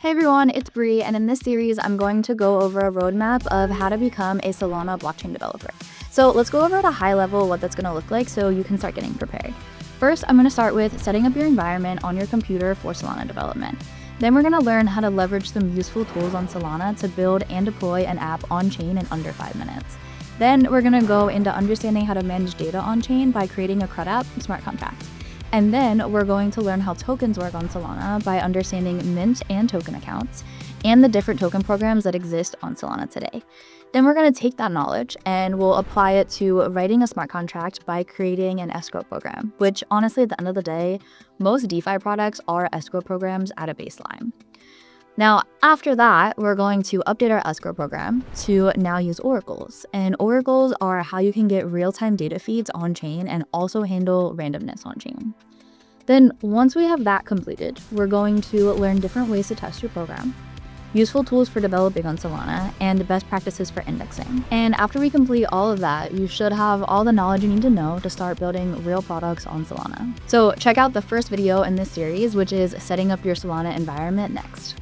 Hey everyone, it's Bree, and in this series, I'm going to go over a roadmap of how to become a Solana blockchain developer. So let's go over at a high level what that's going to look like so you can start getting prepared. First, I'm going to start with setting up your environment on your computer for Solana development. Then we're going to learn how to leverage some useful tools on Solana to build and deploy an app on-chain in under 5 minutes. Then we're going to go into understanding how to manage data on-chain by creating a CRUD app smart contract. And then we're going to learn how tokens work on Solana by understanding mint and token accounts and the different token programs that exist on Solana today. Then we're going to take that knowledge and we'll apply it to writing a smart contract by creating an escrow program, which honestly, at the end of the day, most DeFi products are escrow programs at a baseline. Now, after that, we're going to update our escrow program to now use oracles. And oracles are how you can get real-time data feeds on-chain and also handle randomness on-chain. Then once we have that completed, we're going to learn different ways to test your program, useful tools for developing on Solana, and best practices for indexing. And after we complete all of that, you should have all the knowledge you need to know to start building real products on Solana. So check out the first video in this series, which is setting up your Solana environment next.